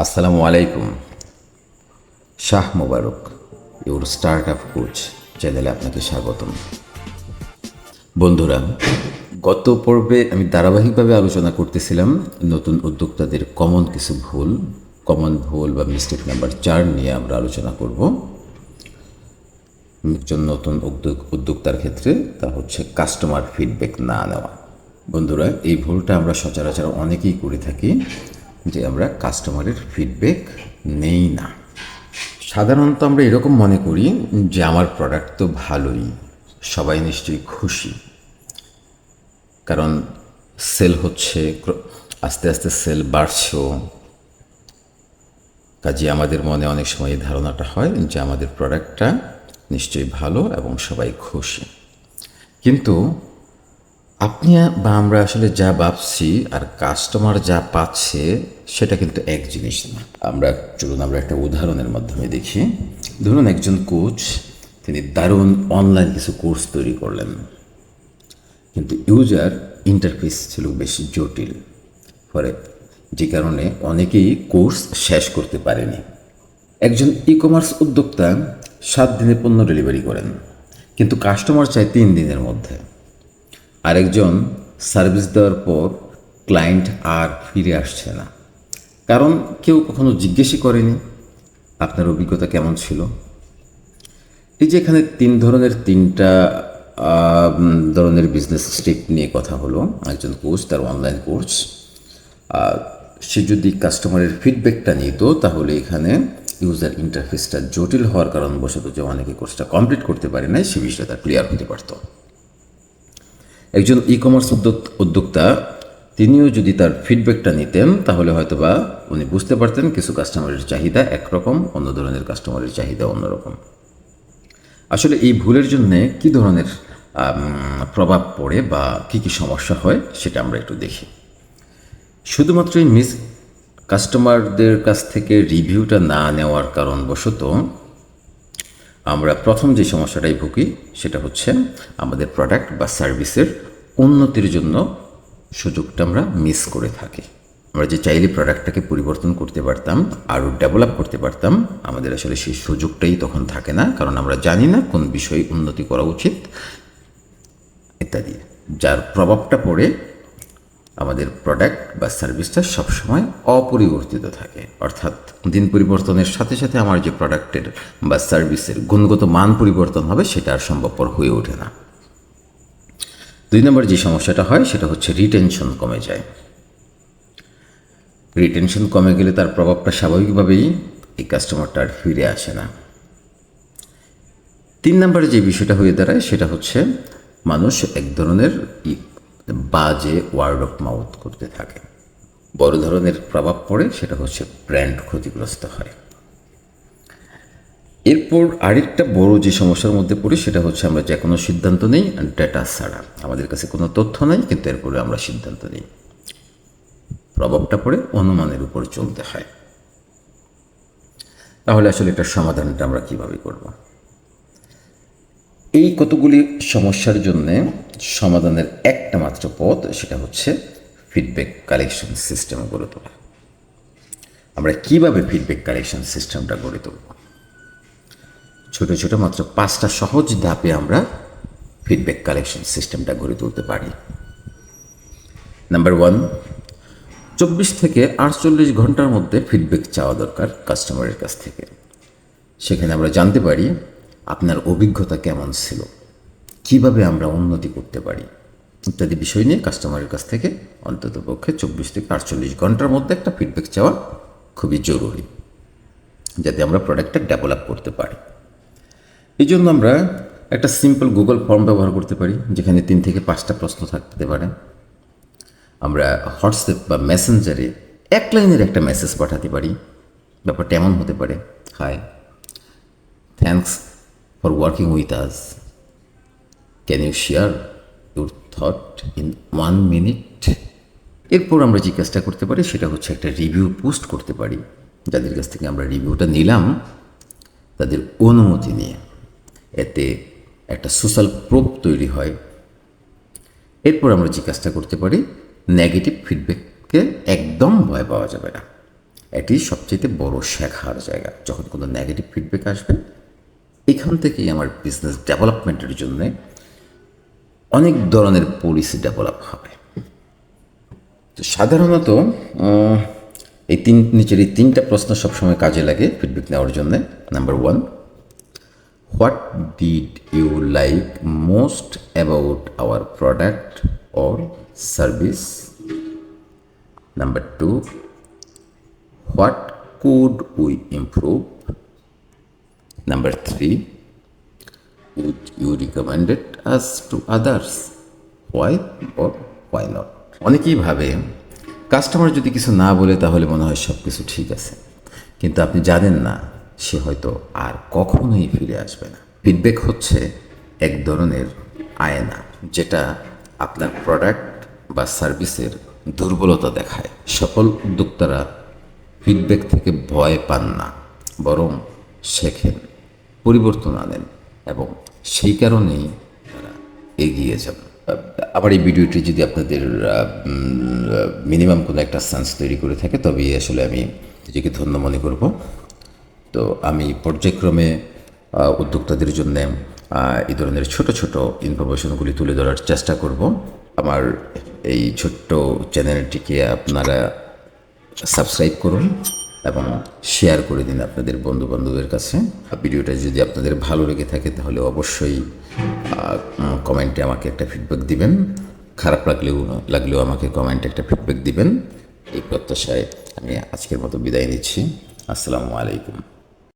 আসসালামু আলাইকুম। শাহ মোবারক your start up coach চ্যানেলে আপনাকে স্বাগতম। বন্ধুরা, গত পর্বে আমি ধারাবাহিকভাবে আলোচনা করতেছিলাম নতুন উদ্যোক্তাদের কমন ভুল বা মিস্টেক নাম্বার 4 নিয়ে আমরা আলোচনা করব। একজন নতুন উদ্যোক্তার ক্ষেত্রে তা হচ্ছে কাস্টমার ফিডব্যাক না নেওয়া। বন্ধুরা, এই ভুলটা আমরা সচরাচর অনেকেই করে থাকি যে আমরা কাস্টমারের ফিডব্যাক নেই না। সাধারণত আমরা এরকম মনে করি যে আমার প্রোডাক্ট তো ভালোই, সবাই নিশ্চয়ই খুশি, কারণ সেল হচ্ছে, আস্তে আস্তে সেল বাড়ছেও। কাজে আমাদের মনে অনেক সময় এই ধারণাটা হয় যে আমাদের প্রোডাক্টটা নিশ্চয়ই ভালো এবং সবাই খুশি। কিন্তু আপনি বা আমরা আসলে যা ভাবছি আর কাস্টমার যা পাচ্ছে সেটা কিন্তু এক জিনিস না। চলুন আমরা একটা উদাহরণের মাধ্যমে দেখি। ধরুন একজন কোচ, তিনি দারুণ অনলাইন কিছু কোর্স তৈরি করলেন, কিন্তু ইউজার ইন্টারফেস ছিল বেশি জটিল, ফলে যে কারণে অনেকেই কোর্স শেষ করতে পারেনি। একজন ই কমার্স উদ্যোক্তা 7 দিনে পণ্য ডেলিভারি করেন, কিন্তু কাস্টমার চায় 3 দিনের মধ্যে। আরেকজন সার্ভিস দেওয়ার পর ক্লায়েন্ট আর ফিরে আসছে না, কারণ কেউ কখনো জিজ্ঞেসই করেনি আপনার অভিজ্ঞতা কেমন ছিল। এই যে এখানে তিনটা ধরনের বিজনেস স্টেপ নিয়ে কথা হলো। একজন কোচ তার অনলাইন কোর্স, সে যদি কাস্টমারের ফিডব্যাকটা নিত তাহলে এখানে ইউজার ইন্টারফেসটা জটিল হওয়ার কারণবশত যে অনেকে কোর্সটা কমপ্লিট করতে পারে না, সে বিষয়টা তার ক্লিয়ার হতে পারত। একজন ই কমার্স উদ্যোক্তা, তিনিও যদি তার ফিডব্যাকটা নিতেন তাহলে হয়তোবা উনি বুঝতে পারতেন কিছু কাস্টমারের চাহিদা একরকম, অন্য ধরনের কাস্টমারের চাহিদা অন্যরকম। আসলে এই ভুলের জন্যে কী ধরনের প্রভাব পড়ে বা কী কী সমস্যা হয় সেটা আমরা একটু দেখি। শুধুমাত্র এই কাস্টমারদের কাছ থেকে রিভিউটা না নেওয়ার কারণবশত আমরা প্রথম যে সমস্যাটাই ভুগি সেটা হচ্ছে আমাদের প্রোডাক্ট বা সার্ভিসের উন্নতির জন্য সুযোগটা আমরা মিস করে থাকি। আমরা যে চাইলে প্রোডাক্টটাকে পরিবর্তন করতে পারতাম, আরও ডেভেলপ করতে পারতাম, আমাদের আসলে সেই সুযোগটাই তখন থাকে না, কারণ আমরা জানি না কোন বিষয়ে উন্নতি করা উচিত ইত্যাদি, যার প্রভাবটা পড়ে আমাদের প্রোডাক্ট বা সার্ভিসটা সবসময় অপরিবর্তিত থাকে। অর্থাৎ দিন পরিবর্তনের সাথে সাথে আমার যে প্রোডাক্টের বা সার্ভিসের গুণগত মান পরিবর্তন হবে সেটা আর সম্ভবপর হয়ে ওঠে না। 2 নম্বর যে সমস্যাটা হয় সেটা হচ্ছে রিটেনশন কমে যায়। রিটেনশন কমে গেলে তার প্রভাবটা স্বাভাবিকভাবেই এই কাস্টমারটা আর ফিরে আসে না। 3 নম্বরে যে বিষয়টা হয়ে দাঁড়ায় সেটা হচ্ছে মানুষ এক ধরনের বাজে ওয়ার্ড অফ মাউথ করতে থাকে, বড় ধরনের প্রভাব পড়ে, সেটা হচ্ছে ব্র্যান্ড ক্ষতিগ্রস্ত হয়। এরপর আরেকটা বড় যে সমস্যার মধ্যে পড়ি সেটা হচ্ছে আমরা যে কোনো সিদ্ধান্ত নেই ডেটা ছাড়া। আমাদের কাছে কোনো তথ্য নাই, কিন্তু এরপরে আমরা সিদ্ধান্ত নিই, প্রভাবটা পড়ে অনুমানের উপর চলতে হয়। তাহলে আসলে এটার সমাধানটা আমরা কিভাবে করব? এই কতগুলি সমস্যার জন্য সমাধানের একটা মাত্র পথ, সেটা হচ্ছে ফিডব্যাক কালেকশন সিস্টেম গড়ে তোলা। আমরা কিভাবে ফিডব্যাক কালেকশন সিস্টেমটা গড়ে তুলব? ছোট ছোট মাত্র 5টা সহজ ধাপে আমরা ফিডব্যাক কালেকশন সিস্টেমটা গড়ে তুলতে পারি। নাম্বার 1, 24 থেকে 48 ঘন্টার মধ্যে ফিডব্যাক চাওয়া দরকার কাস্টমারের কাছ থেকে। সেখানে আমরা জানতে পারি আপনার অভিজ্ঞতা কেমন ছিল, কিভাবে আমরা উন্নতি করতে পারি ইত্যাদি বিষয় নিয়ে কাস্টমারের কাছ থেকে অন্ততপক্ষে 24 থেকে 48 ঘন্টার মধ্যে একটা ফিডব্যাক চাওয়া খুবই জরুরি, যাতে আমরা প্রোডাক্টটা ডেভেলপ করতে পারি। এই জন্য আমরা একটা সিম্পল গুগল ফর্ম ব্যবহার করতে পারি, যেখানে 3 থেকে 5টা প্রশ্ন থাকতে পারে। আমরা হোয়াটসঅ্যাপ বা মেসেঞ্জারে 1 লাইনের একটা মেসেজ পাঠাতে পারি। ব্যাপারটা এমন হতে পারে, hi, thanks for working with us, can you share your thought in 1 minute. এরপর আমরা যে কাজটা করতে পারি সেটা হচ্ছে একটা রিভিউ পোস্ট করতে পারি, যাদের কাছ থেকে আমরা রিভিউটা নিলাম তাদের অনুমতি নিয়ে। এতে একটা সোশ্যাল প্রুফ তৈরি হয়। এরপর আমরা যে কাজটা করতে পারি, নেগেটিভ ফিডব্যাককে একদম ভয় পাওয়া যাবে না। এটি সবচেয়ে বড় শেখার জায়গা। যখন কোনো নেগেটিভ ফিডব্যাক আসবে, এখান থেকেই আমার বিজনেস ডেভেলপমেন্টের জন্য অনেক ধরনের পলিসি ডেভেলপ হবে। তো সাধারণত নিচের এই তিনটা প্রশ্ন সবসময় কাজে লাগে ফিডব্যাক নেওয়ার জন্য। Number 1, what did you like most about our product or service? Number 2, what could we improve? Number 3, would you recommend us to others? Why or why not? অনেকেই ভাবে কাস্টমার যদি কিছু না বলে তাহলে মনে হয় সব কিছু ঠিক আছে, কিন্তু আপনি জানেন না সে হয়তো আর কখনোই ফিরে আসবে না। ফিডব্যাক হচ্ছে এক ধরনের আয়না, যেটা আপনার প্রোডাক্ট বা সার্ভিসের দুর্বলতা দেখায়। সফল উদ্যোক্তারা ফিডব্যাক থেকে ভয় পান না, বরং শেখেন, পরিবর্তন আনেন এবং সেই কারণেই তারা এগিয়ে যান। আবার এই ভিডিওটি যদি আপনাদের মিনিমাম কোনো একটা সেন্স তৈরি করে থাকে, তবেই আসলে আমি নিজেকে ধন্য মনে করব। তো আমি পর্যায়ক্রমে উদ্যোক্তাদের জন্য এই ধরনের ছোট ছোট ইনফরমেশনগুলি তুলে ধরার চেষ্টা করব। আমার এই ছোট্ট চ্যানেলটিকে আপনারা সাবস্ক্রাইব করুন এবং শেয়ার করে দিন আপনাদের বন্ধুবান্ধবের কাছে। ভিডিওটা যদি আপনাদের ভালো লেগে থাকে তাহলে অবশ্যই কমেন্টে আমাকে একটা ফিডব্যাক দিবেন। খারাপ লাগলেও আমাকে কমেন্টে একটা ফিডব্যাক দিবেন। এই প্রত্যাশায় আমি আজকের মতো বিদায় নিচ্ছি। আসসালামু আলাইকুম।